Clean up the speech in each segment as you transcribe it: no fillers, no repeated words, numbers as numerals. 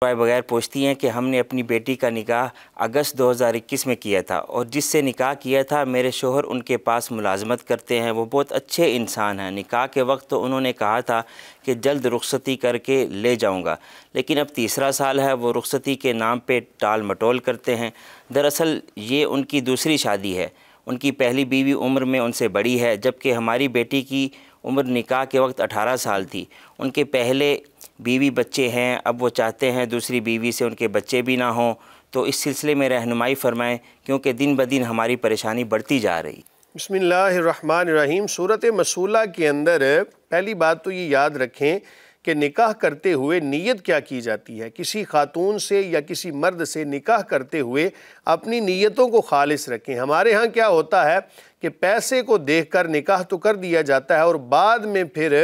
بغیر پوچھتی ہیں کہ ہم نے اپنی بیٹی کا نکاح اگست 2021 میں کیا تھا، اور جس سے نکاح کیا تھا میرے شوہر ان کے پاس ملازمت کرتے ہیں، وہ بہت اچھے انسان ہیں۔ نکاح کے وقت تو انہوں نے کہا تھا کہ جلد رخصتی کر کے لے جاؤں گا، لیکن اب تیسرا سال ہے وہ رخصتی کے نام پہ ٹال مٹول کرتے ہیں۔ دراصل یہ ان کی دوسری شادی ہے۔ ان کی پہلی بیوی عمر میں ان سے بڑی ہے، جبکہ ہماری بیٹی کی عمر نکاح کے وقت 18 سال تھی۔ ان کے پہلے بیوی بچے ہیں، اب وہ چاہتے ہیں دوسری بیوی سے ان کے بچے بھی نہ ہوں، تو اس سلسلے میں رہنمائی فرمائیں، کیونکہ دن بدن ہماری پریشانی بڑھتی جا رہی۔ بسم اللہ الرحمن الرحیم۔ سورۃ مسولہ کے اندر پہلی بات تو یہ یاد رکھیں کہ نکاح کرتے ہوئے نیت کیا کی جاتی ہے۔ کسی خاتون سے یا کسی مرد سے نکاح کرتے ہوئے اپنی نیتوں کو خالص رکھیں۔ ہمارے ہاں کیا ہوتا ہے کہ پیسے کو دیکھ کر نکاح تو کر دیا جاتا ہے، اور بعد میں پھر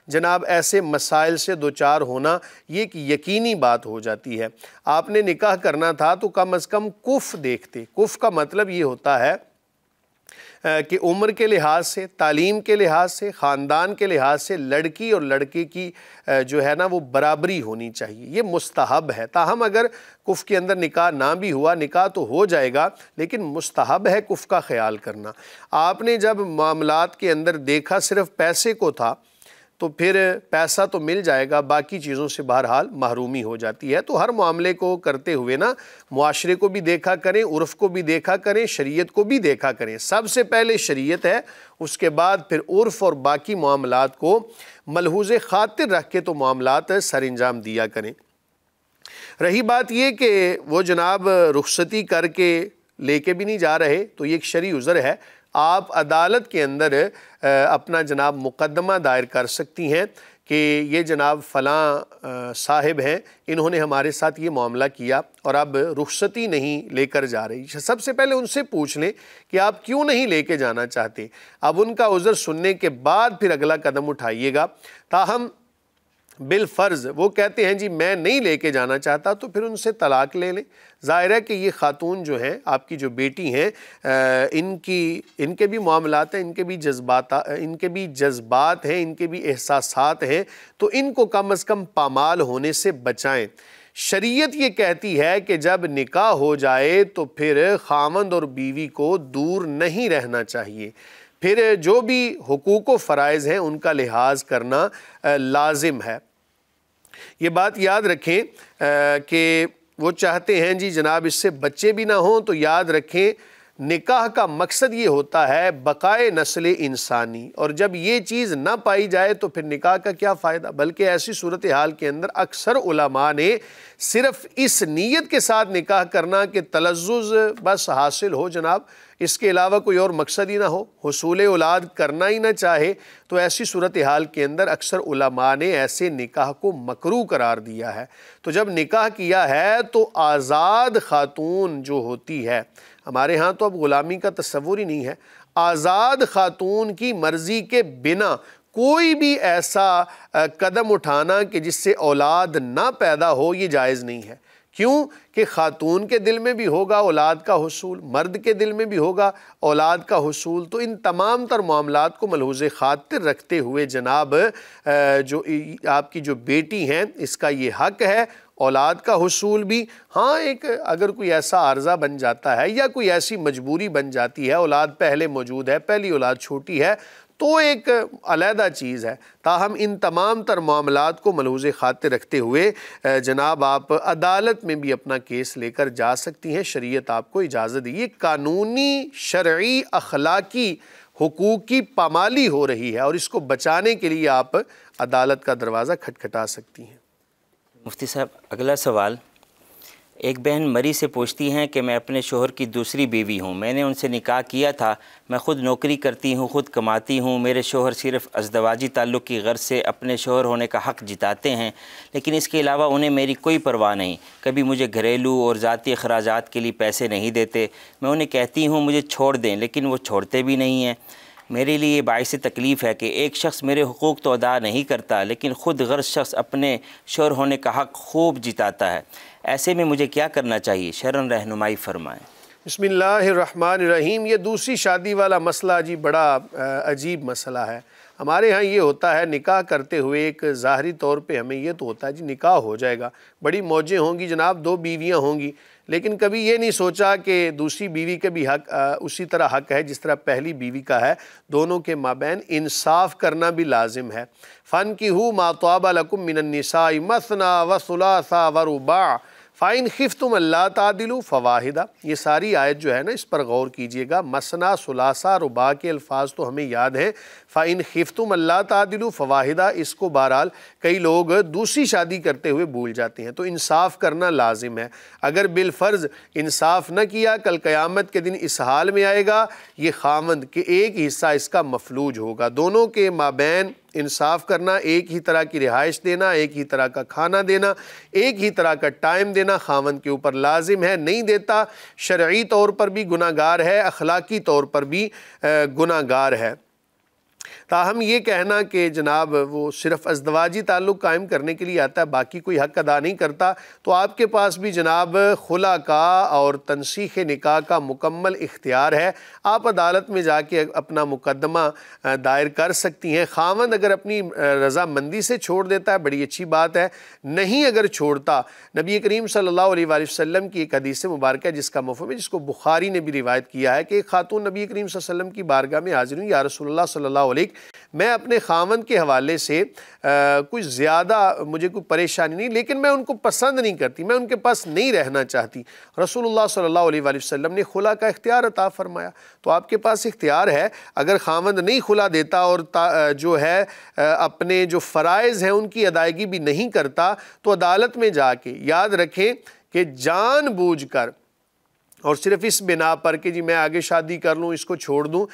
جناب ایسے مسائل سے دوچار ہونا یہ ایک یقینی بات ہو جاتی ہے۔ آپ نے نکاح کرنا تھا تو کم از کم کف دیکھتے۔ کف کا مطلب یہ ہوتا ہے کہ عمر کے لحاظ سے، تعلیم کے لحاظ سے، خاندان کے لحاظ سے لڑکی اور لڑکے کی جو ہے نا وہ برابری ہونی چاہیے۔ یہ مستحب ہے۔ تاہم اگر کف کے اندر نکاح نہ بھی ہوا، نکاح تو ہو جائے گا، لیکن مستحب ہے کف کا خیال کرنا۔ آپ نے جب معاملات کے اندر دیکھا صرف پیسے کو تھا، تو پھر پیسہ تو مل جائے گا، باقی چیزوں سے بہرحال محرومی ہو جاتی ہے۔ تو ہر معاملے کو کرتے ہوئے نا معاشرے کو بھی دیکھا کریں، عرف کو بھی دیکھا کریں، شریعت کو بھی دیکھا کریں۔ سب سے پہلے شریعت ہے، اس کے بعد پھر عرف اور باقی معاملات کو ملحوظ خاطر رکھ کے تو معاملات سر انجام دیا کریں۔ رہی بات یہ کہ وہ جناب رخصتی کر کے لے کے بھی نہیں جا رہے، تو یہ ایک شرعی عذر ہے۔ آپ عدالت کے اندر اپنا جناب مقدمہ دائر کر سکتی ہیں کہ یہ جناب فلاں صاحب ہیں، انہوں نے ہمارے ساتھ یہ معاملہ کیا اور اب رخصتی نہیں لے کر جا رہی۔ سب سے پہلے ان سے پوچھ لیں کہ آپ کیوں نہیں لے کے جانا چاہتے۔ اب ان کا عذر سننے کے بعد پھر اگلا قدم اٹھائیے گا۔ تاہم بالفرض وہ کہتے ہیں جی میں نہیں لے کے جانا چاہتا، تو پھر ان سے طلاق لے لیں۔ ظاہر ہے کہ یہ خاتون جو ہیں، آپ کی جو بیٹی ہیں، ان کے بھی معاملات ہیں، ان کے بھی جذبات ہیں، ان کے بھی احساسات ہیں، تو ان کو کم از کم پامال ہونے سے بچائیں۔ شریعت یہ کہتی ہے کہ جب نکاح ہو جائے تو پھر خاوند اور بیوی کو دور نہیں رہنا چاہیے، پھر جو بھی حقوق و فرائض ہیں ان کا لحاظ کرنا لازم ہے۔ یہ بات یاد رکھیں کہ وہ چاہتے ہیں جی جناب اس سے بچے بھی نہ ہوں، تو یاد رکھیں نکاح کا مقصد یہ ہوتا ہے بقائے نسل انسانی، اور جب یہ چیز نہ پائی جائے تو پھر نکاح کا کیا فائدہ۔ بلکہ ایسی صورتحال کے اندر اکثر علماء نے صرف اس نیت کے ساتھ نکاح کرنا کہ تلذذ بس حاصل ہو جناب، اس کے علاوہ کوئی اور مقصد ہی نہ ہو، حصول اولاد کرنا ہی نہ چاہے، تو ایسی صورتحال کے اندر اکثر علماء نے ایسے نکاح کو مکروہ قرار دیا ہے۔ تو جب نکاح کیا ہے تو آزاد خاتون جو ہوتی ہے، ہمارے ہاں تو اب غلامی کا تصور ہی نہیں ہے، آزاد خاتون کی مرضی کے بنا کوئی بھی ایسا قدم اٹھانا کہ جس سے اولاد نہ پیدا ہو، یہ جائز نہیں ہے۔ کیوں کہ خاتون کے دل میں بھی ہوگا اولاد کا حصول، مرد کے دل میں بھی ہوگا اولاد کا حصول، تو ان تمام تر معاملات کو ملحوظ خاطر رکھتے ہوئے جناب جو آپ کی جو بیٹی ہیں اس کا یہ حق ہے اولاد کا حصول بھی۔ ہاں ایک اگر کوئی ایسا عارضہ بن جاتا ہے یا کوئی ایسی مجبوری بن جاتی ہے، اولاد پہلے موجود ہے، پہلی اولاد چھوٹی ہے، تو ایک علیحدہ چیز ہے۔ تاہم ان تمام تر معاملات کو ملحوظ خاطر رکھتے ہوئے جناب آپ عدالت میں بھی اپنا کیس لے کر جا سکتی ہیں، شریعت آپ کو اجازت دی۔ یہ قانونی، شرعی، اخلاقی حقوق کی پامالی ہو رہی ہے، اور اس کو بچانے کے لیے آپ عدالت کا دروازہ کھٹکھٹا سکتی ہیں۔ مفتی صاحب اگلا سوال، ایک بہن مری سے پوچھتی ہیں کہ میں اپنے شوہر کی دوسری بیوی ہوں، میں نے ان سے نکاح کیا تھا، میں خود نوکری کرتی ہوں، خود کماتی ہوں، میرے شوہر صرف ازدواجی تعلق کی غرض سے اپنے شوہر ہونے کا حق جتاتے ہیں، لیکن اس کے علاوہ انہیں میری کوئی پرواہ نہیں، کبھی مجھے گھریلو اور ذاتی اخراجات کے لیے پیسے نہیں دیتے، میں انہیں کہتی ہوں مجھے چھوڑ دیں لیکن وہ چھوڑتے بھی نہیں ہیں۔ میرے لیے یہ باعث تکلیف ہے کہ ایک شخص میرے حقوق تو ادا نہیں کرتا لیکن خود غرض شخص اپنے شوہر ہونے کا حق خوب جتاتا ہے، ایسے میں مجھے کیا کرنا چاہیے؟ شرعاً رہنمائی فرمائیں۔ بسم اللہ الرحمن الرحیم۔ یہ دوسری شادی والا مسئلہ جی بڑا عجیب مسئلہ ہے۔ ہمارے ہاں یہ ہوتا ہے نکاح کرتے ہوئے ایک ظاہری طور پہ ہمیں یہ تو ہوتا ہے جی نکاح ہو جائے گا، بڑی موجیں ہوں گی جناب، 2 بیویاں ہوں گی، لیکن کبھی یہ نہیں سوچا کہ دوسری بیوی کا بھی حق اسی طرح حق ہے جس طرح پہلی بیوی کا ہے، دونوں کے مابین انصاف کرنا بھی لازم ہے۔ فَانْكِحُوا مَا طَابَ لَكُم مِّنَ النِّسَاءِ مَثْنَىٰ وَثُلَاثَ وَرُبَاعَ فَإِنْ خِفْتُمْ أَلَّا تَعْدِلُوا فَوَاحِدَةً۔ یہ ساری آیت جو ہے نا اس پر غور کیجئے گا، مثنا ثلاثہ رباع کے الفاظ تو ہمیں یاد ہیں، فَإِنْ خِفْتُمْ أَلَّا تَعْدِلُوا فَوَاحِدَةً، اس کو بہرحال کئی لوگ دوسری شادی کرتے ہوئے بھول جاتے ہیں، تو انصاف کرنا لازم ہے۔ اگر بالفرض انصاف نہ کیا، کل قیامت کے دن اس حال میں آئے گا یہ خاوند کہ ایک حصہ اس کا مفلوج ہوگا۔ دونوں کے مابین انصاف کرنا، ایک ہی طرح کی رہائش دینا، ایک ہی طرح کا کھانا دینا، ایک ہی طرح کا ٹائم دینا خاوند کے اوپر لازم ہے۔ نہیں دیتا شرعی طور پر بھی گناہ گار ہے، اخلاقی طور پر بھی گناہ گار ہے۔ تاہم یہ کہنا کہ جناب وہ صرف ازدواجی تعلق قائم کرنے کے لیے آتا ہے، باقی کوئی حق ادا نہیں کرتا، تو آپ کے پاس بھی جناب خلا کا اور تنسیخ نکاح کا مکمل اختیار ہے۔ آپ عدالت میں جا کے اپنا مقدمہ دائر کر سکتی ہیں۔ خاوند اگر اپنی رضامندی سے چھوڑ دیتا ہے بڑی اچھی بات ہے، نہیں اگر چھوڑتا، نبی کریم صلی اللہ علیہ وآلہ وسلم کی ایک حدیث مبارکہ ہے جس کا مفہوم ہے، جس کو بخاری نے بھی روایت کیا ہے کہ ایک خاتون نبی کریم صلی اللہ علیہ وسلم کی بارگاہ میں حاضر ہوئی، یا رسول اللہ صلی اللہ علیہ، میں اپنے خاوند کے حوالے سے کچھ زیادہ مجھے کوئی پریشانی نہیں، لیکن میں ان کو پسند نہیں کرتی، میں ان کے پاس نہیں رہنا چاہتی۔ رسول اللہ صلی اللہ علیہ وآلہ وسلم نے خلا کا اختیار عطا فرمایا، تو آپ کے پاس اختیار ہے۔ اگر خاوند نہیں خلا دیتا اور جو ہے اپنے جو فرائض ہیں ان کی ادائیگی بھی نہیں کرتا، تو عدالت میں جا کے یاد رکھیں کہ جان بوجھ کر اور صرف اس بنا پر کہ جی میں آگے شادی کر لوں اس کو چھوڑ دوں،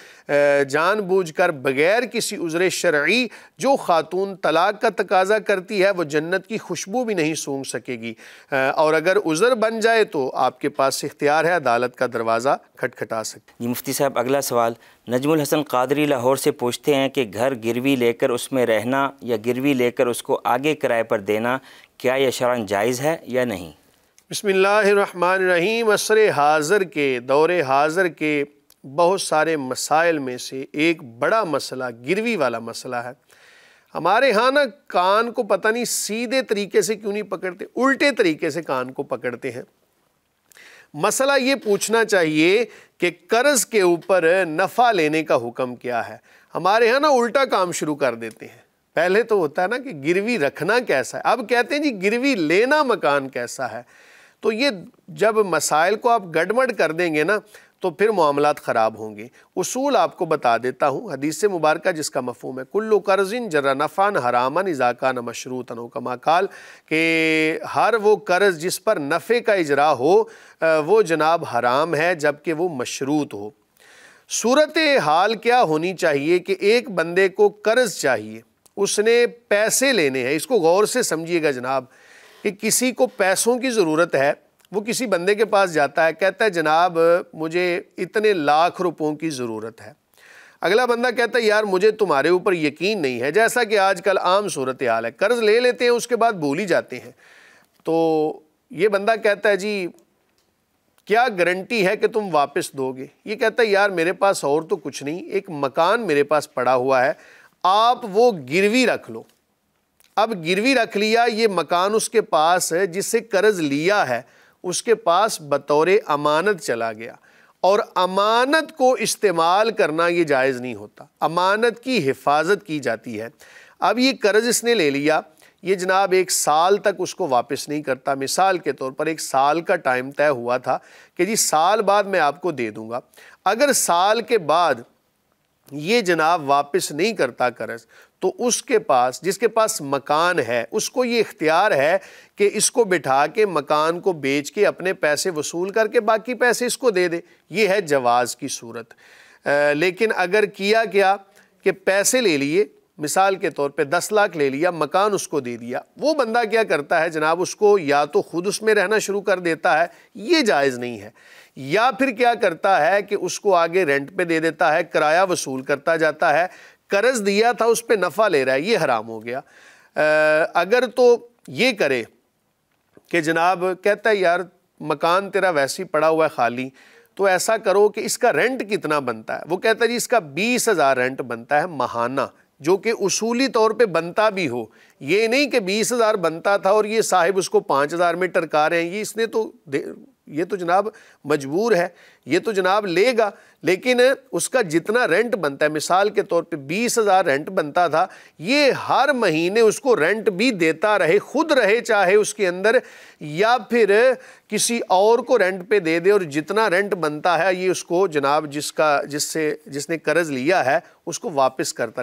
جان بوجھ کر بغیر کسی عذر شرعی جو خاتون طلاق کا تقاضا کرتی ہے وہ جنت کی خوشبو بھی نہیں سونگھ سکے گی، اور اگر عذر بن جائے تو آپ کے پاس اختیار ہے عدالت کا دروازہ کھٹکھٹا سکتے۔ جی مفتی صاحب، اگلا سوال نجم الحسن قادری لاہور سے پوچھتے ہیں کہ گھر گروی لے کر اس میں رہنا یا گروی لے کر اس کو آگے کرائے پر دینا، کیا یہ شرعاً جائز ہے یا نہیں؟ بسم اللہ الرحمن الرحیم۔ عصر حاضر کے دور حاضر کے بہت سارے مسائل میں سے ایک بڑا مسئلہ گروی والا مسئلہ ہے۔ ہمارے ہاں نا کان کو پتہ نہیں سیدھے طریقے سے کیوں نہیں پکڑتے، الٹے طریقے سے کان کو پکڑتے ہیں۔ مسئلہ یہ پوچھنا چاہیے کہ قرض کے اوپر نفع لینے کا حکم کیا ہے۔ ہمارے ہاں نا الٹا کام شروع کر دیتے ہیں۔ پہلے تو ہوتا ہے نا کہ گروی رکھنا کیسا ہے، اب کہتے ہیں جی گروی لینا مکان کیسا ہے۔ تو یہ جب مسائل کو آپ گڑبڑ کر دیں گے نا تو پھر معاملات خراب ہوں گے۔ اصول آپ کو بتا دیتا ہوں، حدیث مبارکہ جس کا مفہوم ہے کل قرض جر نفعا حراما اذا کان مشروطا، کما قال، کہ ہر وہ قرض جس پر نفع کا اجرا ہو وہ جناب حرام ہے جبکہ وہ مشروط ہو۔ صورت حال کیا ہونی چاہیے کہ ایک بندے کو قرض چاہیے، اس نے پیسے لینے ہیں، اس کو غور سے سمجھیے گا جناب، کہ کسی کو پیسوں کی ضرورت ہے، وہ کسی بندے کے پاس جاتا ہے، کہتا ہے جناب مجھے اتنے لاکھ روپوں کی ضرورت ہے۔ اگلا بندہ کہتا ہے یار مجھے تمہارے اوپر یقین نہیں ہے، جیسا کہ آج کل عام صورتحال ہے، قرض لے لیتے ہیں اس کے بعد بھول ہی جاتے ہیں۔ تو یہ بندہ کہتا ہے جی کیا گارنٹی ہے کہ تم واپس دو گے؟ یہ کہتا ہے یار میرے پاس اور تو کچھ نہیں، ایک مکان میرے پاس پڑا ہوا ہے، آپ وہ گروی رکھ لو۔ اب گروی رکھ لیا، یہ مکان اس کے پاس ہے جس سے قرض لیا ہے، اس کے پاس بطور امانت چلا گیا، اور امانت کو استعمال کرنا یہ جائز نہیں ہوتا، امانت کی حفاظت کی جاتی ہے۔ اب یہ قرض اس نے لے لیا، یہ جناب 1 سال تک اس کو واپس نہیں کرتا۔ مثال کے طور پر 1 سال کا ٹائم طے ہوا تھا کہ جی سال بعد میں آپ کو دے دوں گا، اگر سال کے بعد یہ جناب واپس نہیں کرتا قرض، تو اس کے پاس جس کے پاس مکان ہے اس کو یہ اختیار ہے کہ اس کو بٹھا کے مکان کو بیچ کے اپنے پیسے وصول کر کے باقی پیسے اس کو دے دے، یہ ہے جواز کی صورت۔ لیکن اگر کیا کہ پیسے لے لیے، مثال کے طور پہ 10 لاکھ لے لیا، مکان اس کو دے دیا، وہ بندہ کیا کرتا ہے جناب اس کو یا تو خود اس میں رہنا شروع کر دیتا ہے، یہ جائز نہیں ہے، یا پھر کیا کرتا ہے کہ اس کو آگے رینٹ پہ دے دیتا ہے، کرایہ وصول کرتا جاتا ہے، قرض دیا تھا اس پہ نفع لے رہا ہے، یہ حرام ہو گیا۔ اگر تو یہ کرے کہ جناب کہتا ہے یار مکان تیرا ویسے ہی پڑا ہوا ہے خالی، تو ایسا کرو کہ اس کا رینٹ کتنا بنتا ہے، وہ کہتا ہے جی اس کا 20,000 رینٹ بنتا ہے ماہانہ، جو کہ اصولی طور پہ بنتا بھی ہو. یہ نہیں کہ 20,000 بنتا تھا اور یہ صاحب اس کو 5,000 میں ٹرکا رہے ہیں. یہ تو جناب مجبور ہے, یہ تو جناب لے گا, لیکن اس کا جتنا رینٹ بنتا ہے, مثال کے طور پہ 20,000 رینٹ بنتا تھا, یہ ہر مہینے اس کو رینٹ بھی دیتا رہے, خود رہے چاہے اس کے اندر, یا پھر کسی اور کو رینٹ پہ دے دے, اور جتنا رینٹ بنتا ہے یہ اس کو جناب جس نے قرض لیا ہے اس کو واپس کرتا